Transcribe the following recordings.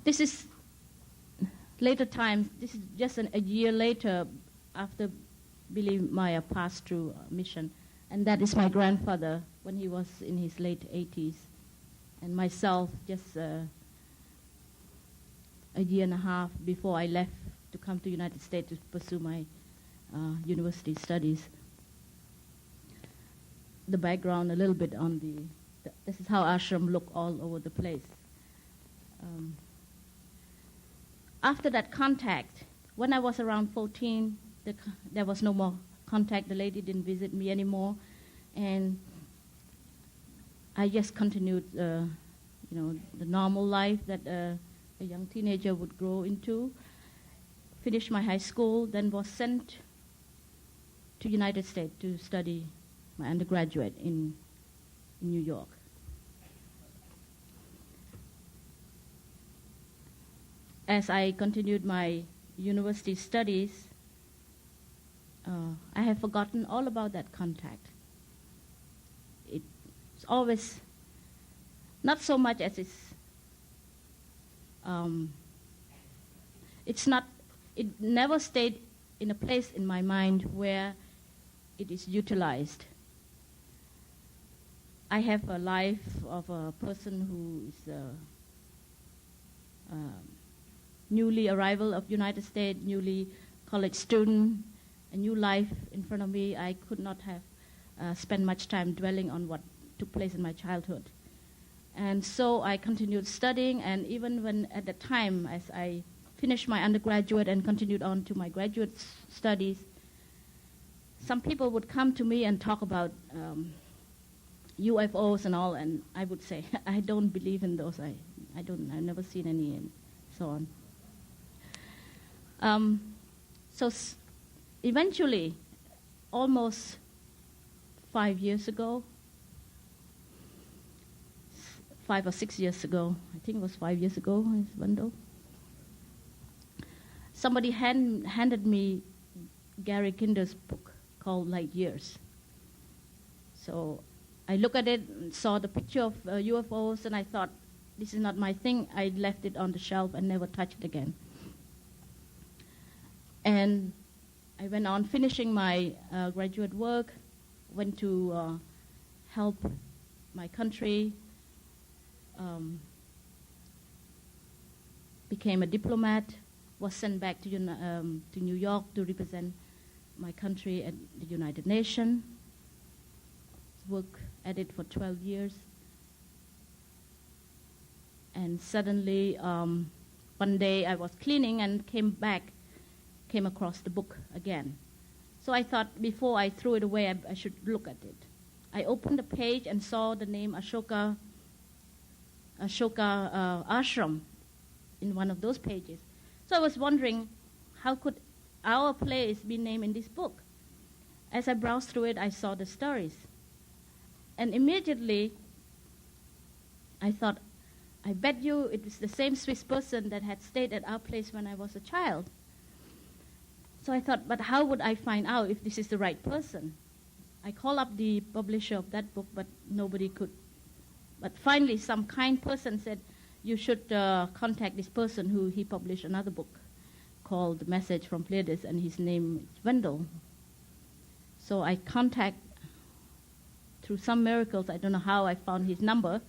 This is later times. This is just a year later after Billy Meier passed through mission. And that is my grandfather when he was in his late 80s. And myself just a year and a half before I left to come to the United States to pursue my university studies. The background a little bit on this is how ashram look all over the place. After that contact, when I was around 14, there was no more contact. The lady didn't visit me anymore, and I just continued, the normal life that a young teenager would grow into. Finished my high school, then was sent to United States to study my undergraduate in New York. As I continued my university studies, I have forgotten all about that contact. It's always, not so much as it never stayed in a place in my mind where it is utilized. I have a life of a person who is newly arrival of United States, newly college student, a new life in front of me. I could not have spent much time dwelling on what took place in my childhood. And so I continued studying, and even when at the time as I finished my undergraduate and continued on to my graduate studies, some people would come to me and talk about UFOs and all, and I would say, I don't believe in those. I've never seen any, and so on. Eventually, almost 5 years ago, 5 or 6 years ago, I think it was 5 years ago, Wendell, somebody handed me Gary Kinder's book called Light Years. So I looked at it and saw the picture of UFOs, and I thought, this is not my thing. I left it on the shelf and never touched it again. And I went on finishing my graduate work, went to help my country, became a diplomat, was sent back to New York to represent my country at the United Nations, worked at it for 12 years. And suddenly, one day I was cleaning and came across the book again. So I thought before I threw it away, I should look at it. I opened the page and saw the name Ashoka Ashram in one of those pages. So I was wondering, how could our place be named in this book? As I browsed through it, I saw the stories. And immediately, I thought, I bet you it was the same Swiss person that had stayed at our place when I was a child. So I thought, but how would I find out if this is the right person? I called up the publisher of that book, but nobody could. But finally, some kind person said, you should contact this person who he published another book called The Message from Pleiades, and his name is Wendell. So I through some miracles, I don't know how I found his number,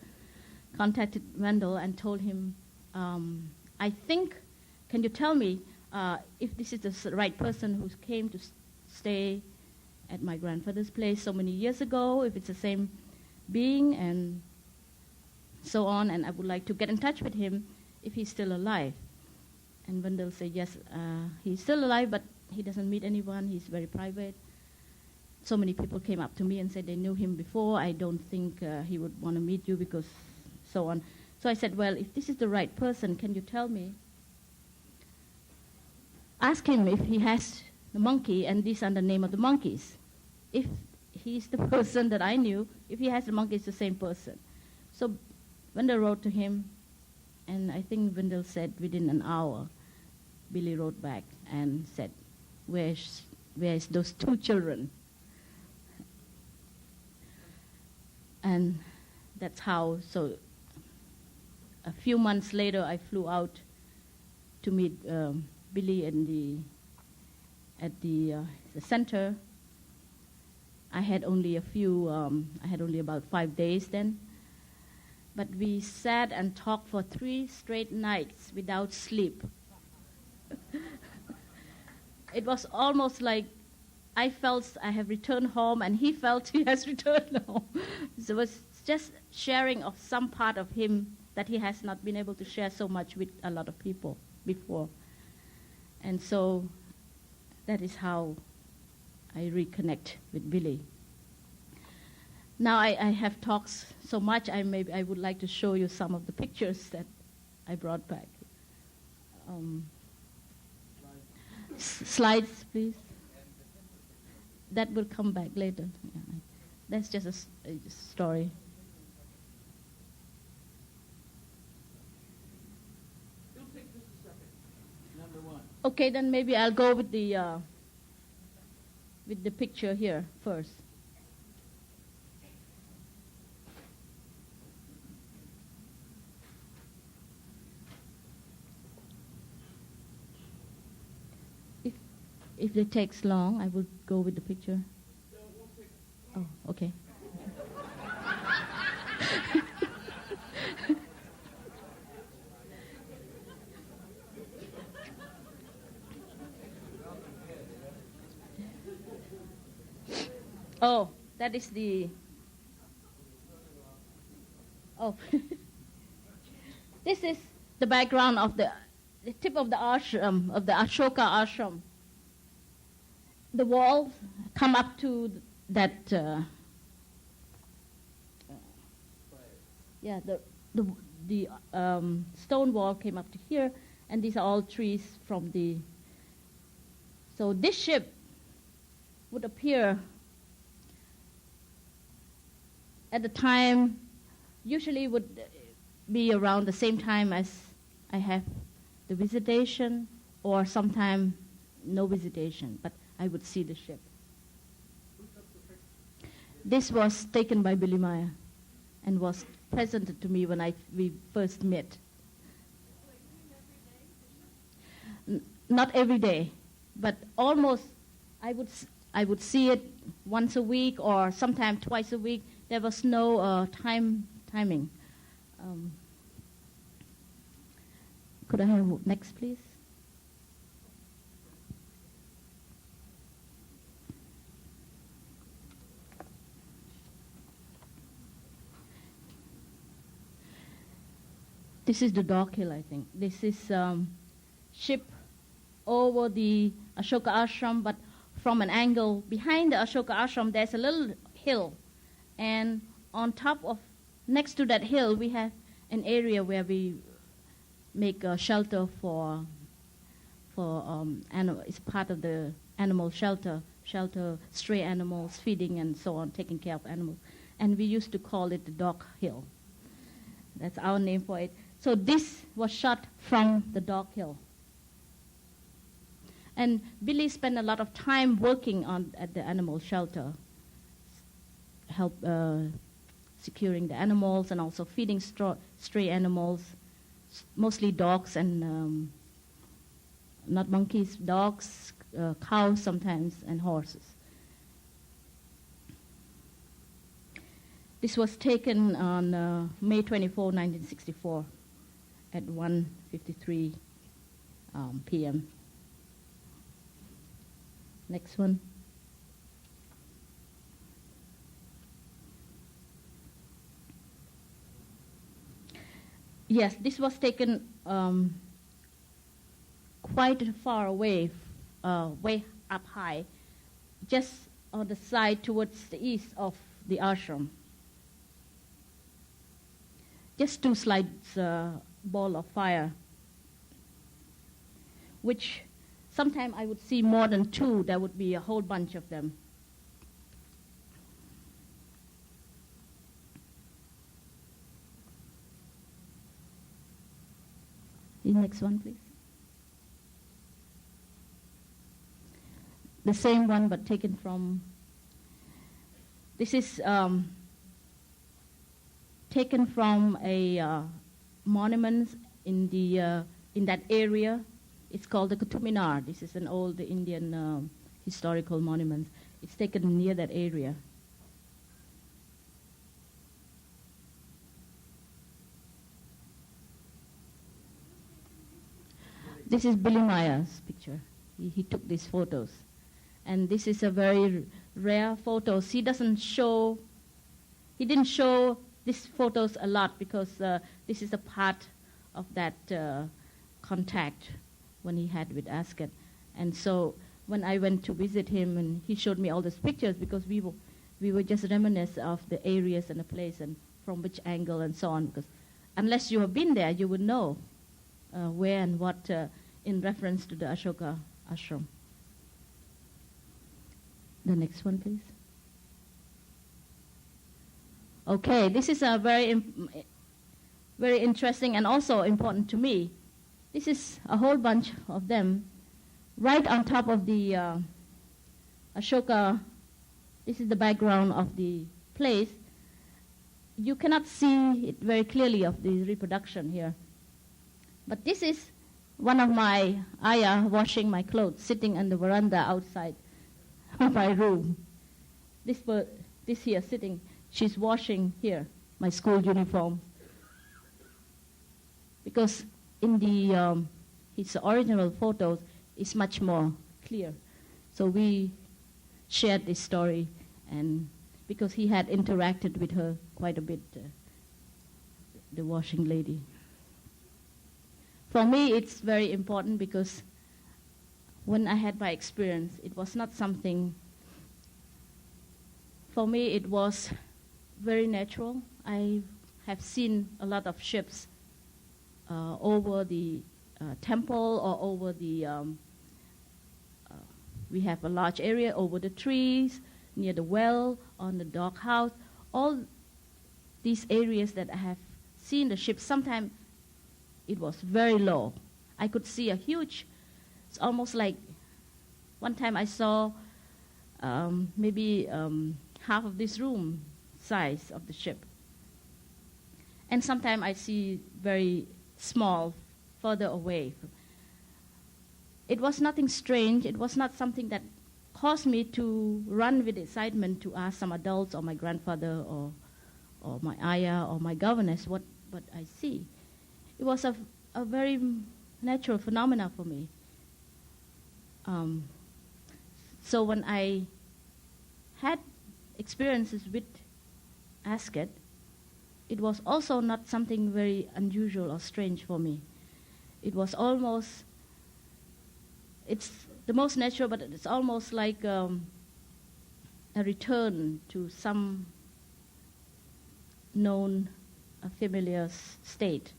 contacted Wendell and told him, I think, can you tell me if this is the right person who came to stay at my grandfather's place so many years ago, if it's the same being, and so on, and I would like to get in touch with him if he's still alive. And Wendell said, yes, he's still alive, but he doesn't meet anyone, he's very private. So many people came up to me and said they knew him before. I don't think he would want to meet you because so on. So I said, well, if this is the right person, can you tell me? Ask him if he has the monkey, and these are the name of the monkeys. If he's the person that I knew, if he has the monkey, it's the same person. So Wendell wrote to him, and I think Wendell said within an hour, Billy wrote back and said, where's those 2 children? And that's how, so a few months later, I flew out to meet Billy at the center. I had only about 5 days then. But we sat and talked for 3 straight nights without sleep. It was almost like I felt I have returned home and he felt he has returned home. So it was just sharing of some part of him that he has not been able to share so much with a lot of people before. And so that is how I reconnect with Billy. Now I have talked so much, I would like to show you some of the pictures that I brought back. Slides, please. That will come back later. Yeah. That's just a story. It'll take just a second. Number 1. Okay, then maybe I'll go with the picture here first. If it takes long, I will go with the picture. Oh, okay. Oh, that is the... Oh. This is the background of the tip of the ashram, of the Ashoka ashram. The walls come up to that. The stone wall came up to here, and these are all trees from the. So this ship would appear at the time, usually would be around the same time as I have the visitation, or sometime no visitation, but I would see the ship. This was taken by Billy Meier and was presented to me when we first met. Not every day, but almost I would see it once a week or sometime twice a week. There was no timing. Could I have next, please? This is the Dog Hill, I think. This is ship over the Ashoka Ashram, but from an angle behind the Ashoka Ashram, there's a little hill. And on top of, next to that hill, we have an area where we make a shelter for animal. It's part of the animal shelter stray animals, feeding and so on, taking care of animals. And we used to call it the Dog Hill. That's our name for it. So this was shot from the Dog Hill. And Billy spent a lot of time working at the animal shelter, help securing the animals and also feeding stray animals, mostly dogs and not monkeys, dogs, cows sometimes, and horses. This was taken on May 24, 1964 at 1:53 p.m. Next one. Yes, this was taken quite far away, way up high, just on the side towards the east of the ashram. Just 2 slides ball of fire, which sometime I would see more than 2. There would be a whole bunch of them. The next one, please. The same one, but taken from. This is taken from a monument in that area It's called the Qutub Minar. This is an old Indian historical monument. It's taken near that area. This is Billy Meier's picture. He took these photos. And this is a very rare photo. He didn't show these photos a lot because this is a part of that contact when he had with Ascot. And so when I went to visit him, and he showed me all these pictures because we were just reminisce of the areas and the place and from which angle and so on. Because unless you have been there, you would know where and what in reference to the Ashoka ashram. The next one, please. Okay, this is a very interesting and also important to me. This is a whole bunch of them right on top of the Ashoka. This is the background of the place. You cannot see it very clearly of the reproduction here. But this is one of my ayah washing my clothes, sitting on the veranda outside of my room. This here sitting, she's washing here my school uniform. Because in the his original photos, it's much more clear. So we shared this story, and because he had interacted with her quite a bit, the washing lady. For me, it's very important because when I had my experience, it was not something, for me it was very natural. I have seen a lot of ships over the temple or over the, we have a large area over the trees, near the well, on the doghouse, all these areas that I have seen the ships. Sometimes it was very low. I could see a huge, it's almost like, one time I saw maybe half of this room size of the ship. And sometimes I see very small, further away. It was nothing strange. It was not something that caused me to run with excitement to ask some adults or my grandfather or my ayah or my governess what I see. It was a very natural phenomena for me. So when I had experiences with Ascot, it was also not something very unusual or strange for me. It was almost, it's the most natural, but it's almost like a return to some known, familiar state.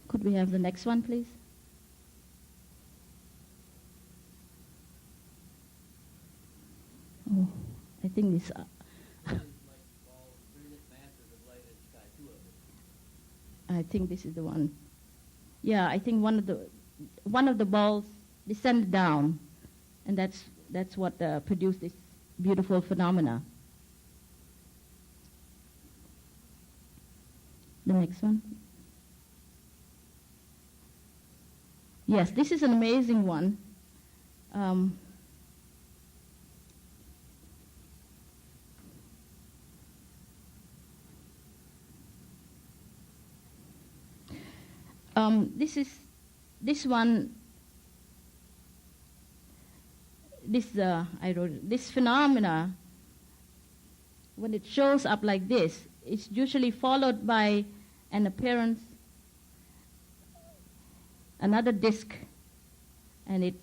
Could we have the next one, please? Oh, I think this. I think this is the one. Yeah, I think one of the balls descended down, and that's what produced this beautiful phenomena. The next one. Yes, this is an amazing one. This one. I wrote it. This phenomena, when it shows up like this, it's usually followed by an appearance, another disk, and it,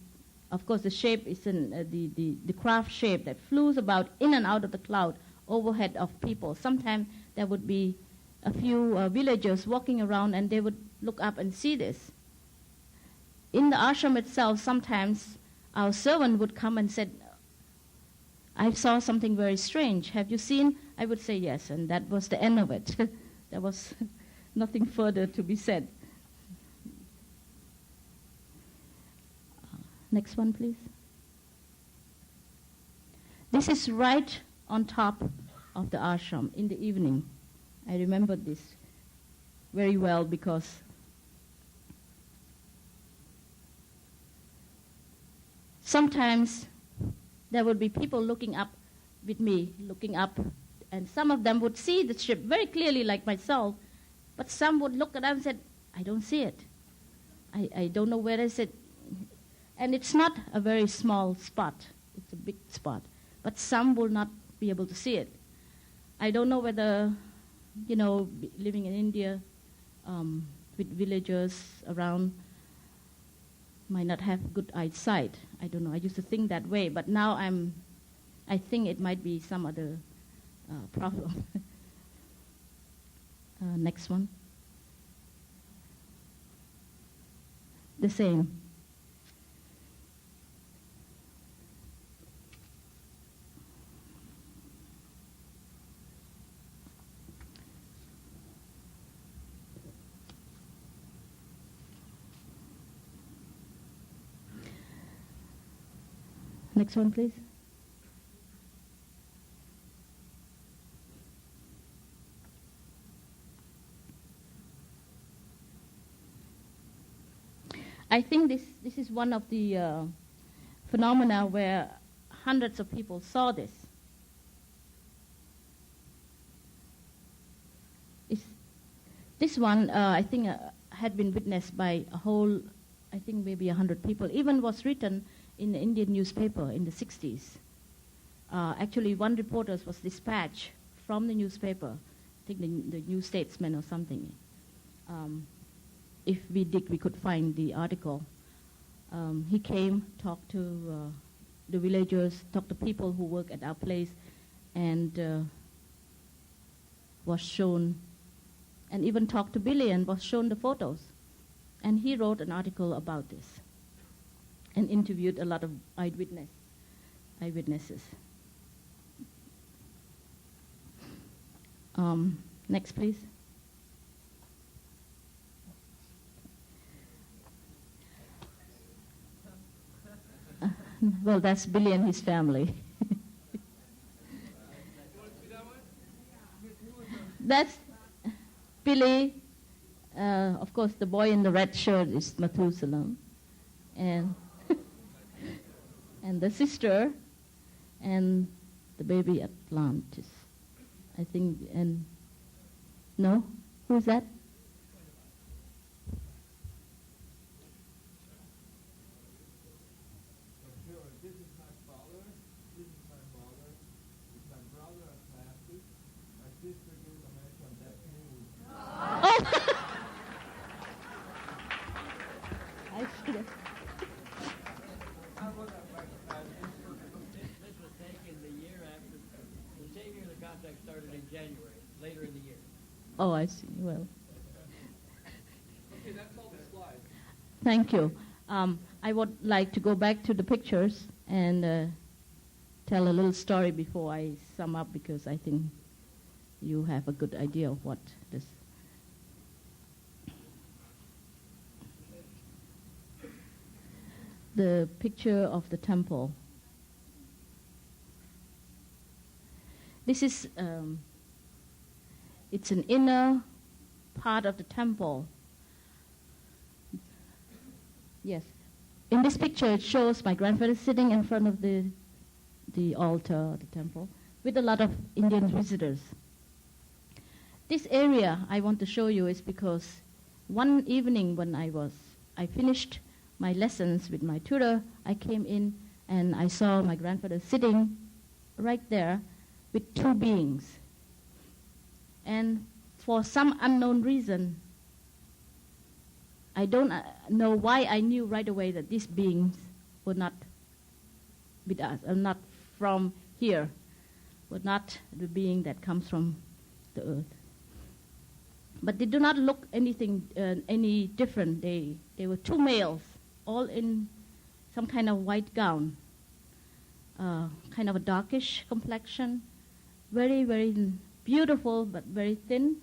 of course, the shape is the craft shape that flows about in and out of the cloud overhead of people. Sometimes there would be a few villagers walking around, and they would look up and see this. In the ashram itself, sometimes our servant would come and said, I saw something very strange. Have you seen? I would say yes, and that was the end of it. There was nothing further to be said. Next one, please. This is right on top of the ashram in the evening. I remember this very well because sometimes there would be people looking up with me, looking up, and some of them would see the ship very clearly like myself, but some would look at them and said, I don't see it. I don't know where is it. And it's not a very small spot. It's a big spot. But some will not be able to see it. I don't know whether, living in India with villagers around might not have good eyesight. I don't know. I used to think that way, but now I think it might be some other problem. Next one. The same. Next one, please. I think this is one of the phenomena where hundreds of people saw this. This one, I think, had been witnessed by a whole, I think maybe 100 people. Even was written in the Indian newspaper in the 60s. Actually, one reporter was dispatched from the newspaper, I think the New Statesman or something. If we could find the article. He came, talked to the villagers, talked to people who work at our place, and was shown, and even talked to Billy and was shown the photos. And he wrote an article about this and interviewed a lot of eyewitnesses. Next, please. Well, that's Billy and his family. That's Billy. Of course, the boy in the red shirt is Methuselah, and and the sister, and the baby Atlantis, I think. And no, who's that? Oh, I see. Well. Okay, that's all the slides. Thank you. I would like to go back to the pictures and tell a little story before I sum up, because I think you have a good idea of what this. The picture of the temple. This is. It's an inner part of the temple. Yes. In this picture, it shows my grandfather sitting in front of the altar, the temple, with a lot of Indian visitors. This area I want to show you is because one evening when I finished my lessons with my tutor, I came in and I saw my grandfather sitting right there with two beings. And for some unknown reason, I don't know why I knew right away that these beings were not with us, not from here, were not the being that comes from the earth. But they do not look any different. They were two males, all in some kind of white gown, kind of a darkish complexion, very, very beautiful but very thin,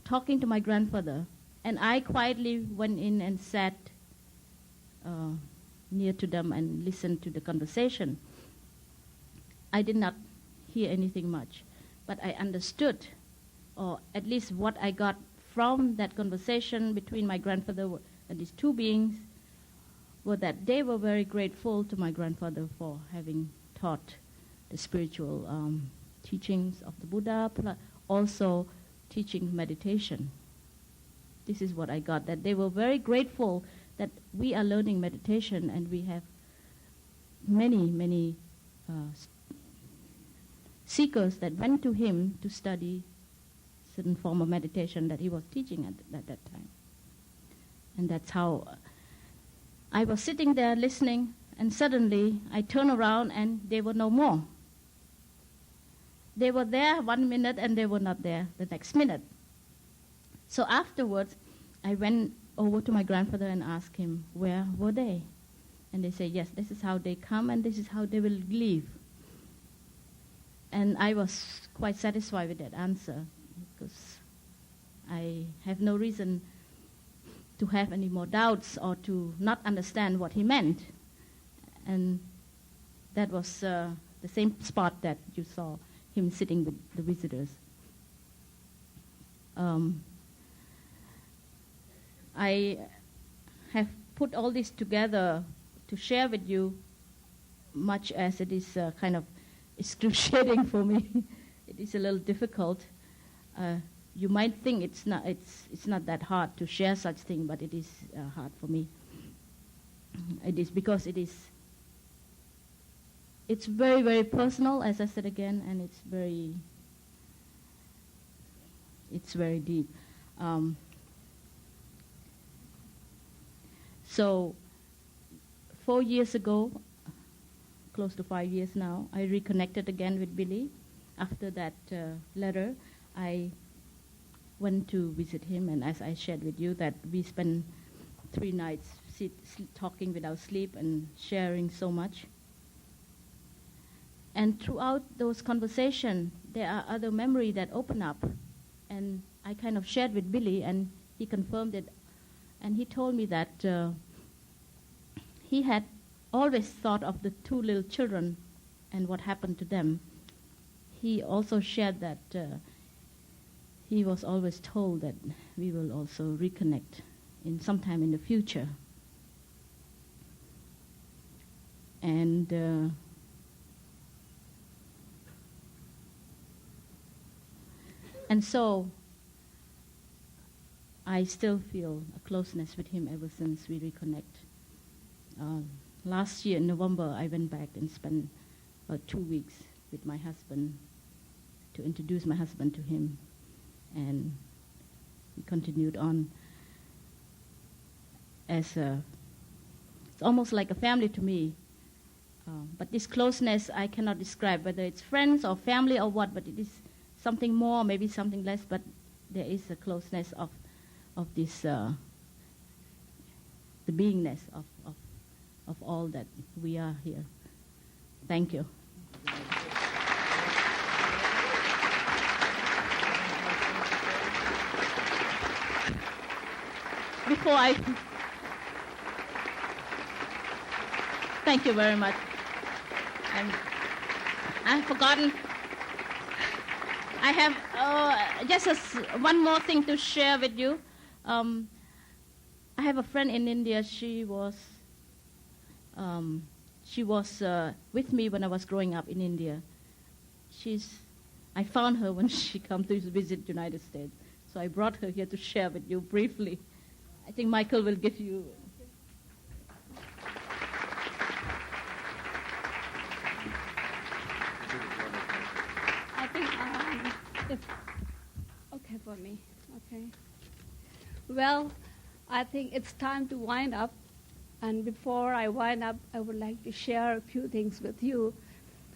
talking to my grandfather. And I quietly went in and sat near to them and listened to the conversation. I did not hear anything much, but I understood, or at least what I got from that conversation between my grandfather and these two beings, was that they were very grateful to my grandfather for having taught the spiritual teachings of the Buddha, also teaching meditation. This is what I got, that they were very grateful that we are learning meditation, and we have many seekers that went to him to study certain form of meditation that he was teaching at that time. And that's how I was sitting there listening, and suddenly I turned around and they were no more. They were there 1 minute and they were not there the next minute. So afterwards, I went over to my grandfather and asked him, where were they? And they say, yes, this is how they come and this is how they will leave. And I was quite satisfied with that answer, because I have no reason to have any more doubts or to not understand what he meant. And that was the same spot that you saw him sitting with the visitors. I have put all this together to share with you, much as it is kind of excruciating for me. It is a little difficult. You might think it's not that hard to share such thing, but it is hard for me. It is because it's very, very personal, as I said again, and it's very deep. So 4 years ago, close to 5 years now, I reconnected again with Billy. After that letter, I went to visit him, and as I shared with you, that we spent 3 nights talking without sleep and sharing so much. And throughout those conversations, there are other memories that open up, and I kind of shared with Billy, and he confirmed it, and he told me that he had always thought of the 2 little children and what happened to them. He also shared that he was always told that we will also reconnect in sometime in the future. And so I still feel a closeness with him ever since we reconnect. Last year in November, I went back and spent about 2 weeks with my husband to introduce my husband to him, and we continued on as it's almost like a family to me. But this closeness I cannot describe, whether it's friends or family or what, but it is something more, maybe something less, but there is a closeness of this, the beingness of all that we are here. Thank you. Before thank you very much. I've forgotten. I have just one more thing to share with you. I have a friend in India. She was with me when I was growing up in India. I found her when she came to visit the United States. So I brought her here to share with you briefly. I think Michael will give you. I think it's okay for me. Okay. Well, I think it's time to wind up. And before I wind up, I would like to share a few things with you.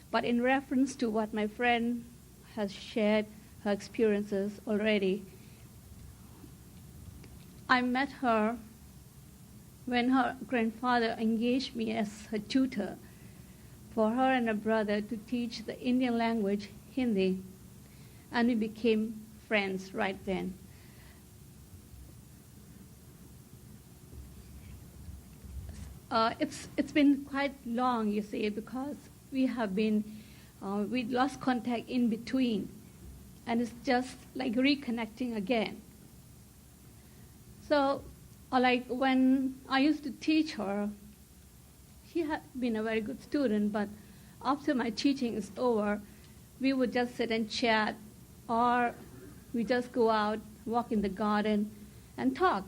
But in reference to what my friend has shared, her experiences already, I met her when her grandfather engaged me as her tutor for her and her brother to teach the Indian language, Hindi, and we became friends right then. It's been quite long, you see, because we lost contact in between, and it's just like reconnecting again. So, like when I used to teach her, she had been a very good student, but after my teaching is over, we would just sit and chat, or we just go out, walk in the garden, and talk.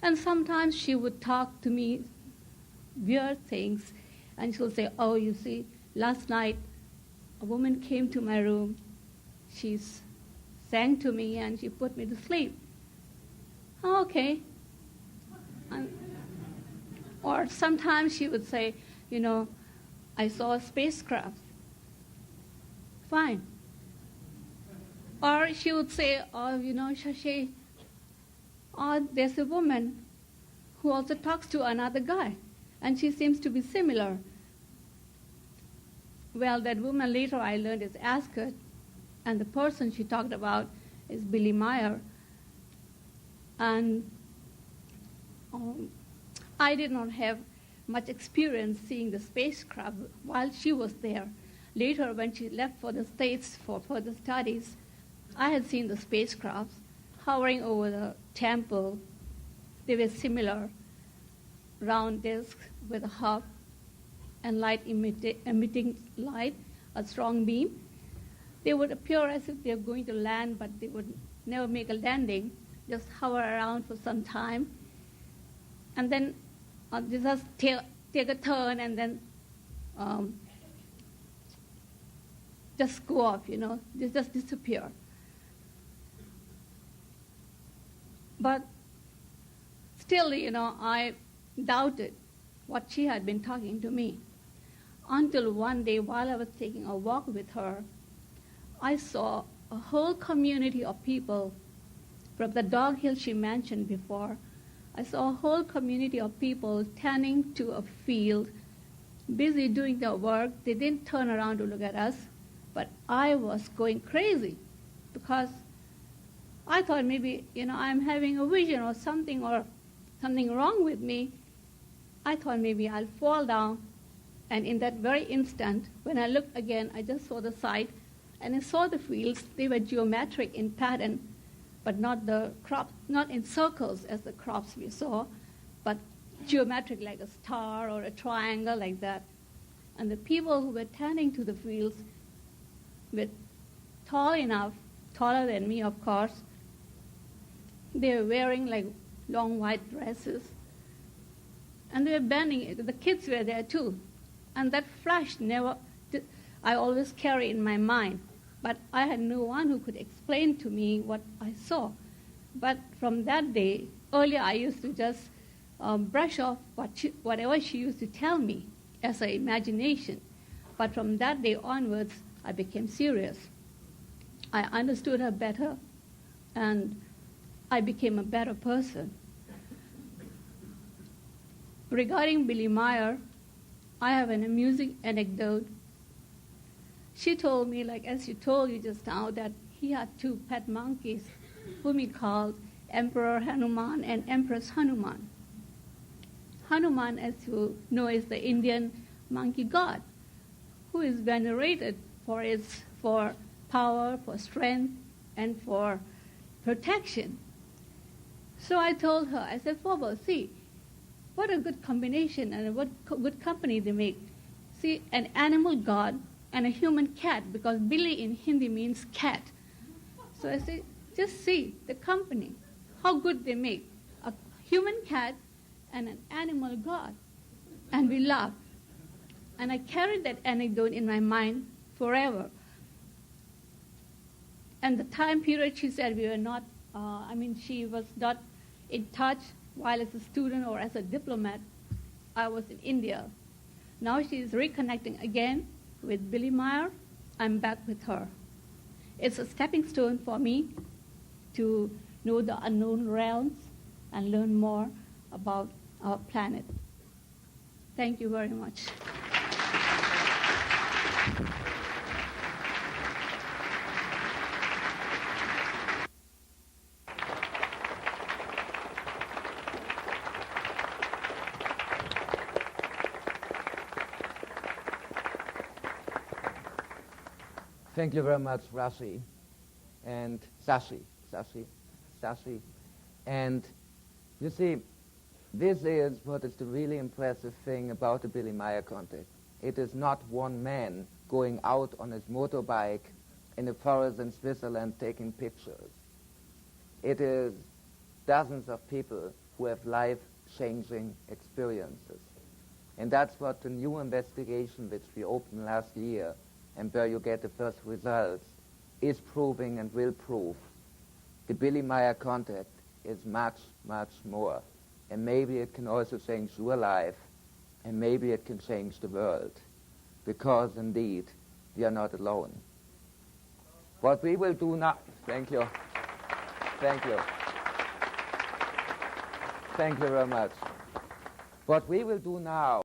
And sometimes she would talk to me weird things, and she'll say, oh, you see, last night a woman came to my room. She sang to me, and she put me to sleep. Oh, okay. Or sometimes she would say, you know, I saw a spacecraft. Fine. Or she would say, oh, you know, Shashi, oh, there's a woman who also talks to another guy, and she seems to be similar. Well, that woman later I learned is Ascot, and the person she talked about is Billy Meier. And I did not have much experience seeing the spacecraft while she was there. Later, when she left for the States for further studies, I had seen the spacecrafts hovering over the temple. They were similar, round discs with a hub and light emitting light, a strong beam. They would appear as if they were going to land, but they would never make a landing, just hover around for some time. And then they just take a turn and then just go off, you know, they just disappear. But still, you know, I doubted what she had been talking to me. Until one day, while I was taking a walk with her, I saw a whole community of people from the dog hill she mentioned before. I saw a whole community of people tending to a field, busy doing their work. They didn't turn around to look at us, but I was going crazy because I thought maybe, you know, I'm having a vision or something wrong with me. I thought maybe I'll fall down. And in that very instant, when I looked again, I just saw the sight, and I saw the fields. They were geometric in pattern, but not the crops, not in circles as the crops we saw, but geometric like a star or a triangle like that. And the people who were tending to the fields were tall enough, taller than me, of course. They were wearing like long white dresses. And they were bending, the kids were there too. And that flash I always carry in my mind. But I had no one who could explain to me what I saw. But from that day, earlier I used to just brush off whatever she used to tell me as an imagination. But from that day onwards, I became serious. I understood her better, and I became a better person. Regarding Billy Meier, I have an amusing anecdote. She told me, like as she told you just now, that he had two pet monkeys whom he called Emperor Hanuman and Empress Hanuman. Hanuman, as you know, is the Indian monkey god who is venerated for power, for strength, and for protection. So I told her, I said, Phobol, see, what a good combination and what good company they make. See, an animal god and a human cat, because Billy in Hindi means cat. So I said, just see the company, how good they make. A human cat and an animal god. And we laughed. And I carried that anecdote in my mind forever. And the time period she said we were not, she was not in touch while as a student or as a diplomat. I was in India. Now she is reconnecting again with Billy Meier. I'm back with her. It's a stepping stone for me to know the unknown realms and learn more about our planet. Thank you very much. Thank you very much, Rashi and Sashi. And you see, This is what is the really impressive thing about the Billy Meier contact. It is not one man going out on his motorbike in a forest in Switzerland taking pictures. It is dozens of people who have life-changing experiences. And that's what the new investigation which we opened last year and where you get the first results is proving and will prove. The Billy Meier contact is much, much more. And maybe it can also change your life, and maybe it can change the world. Because indeed, we are not alone. What we will do now, thank you. Thank you. Thank you very much. What we will do now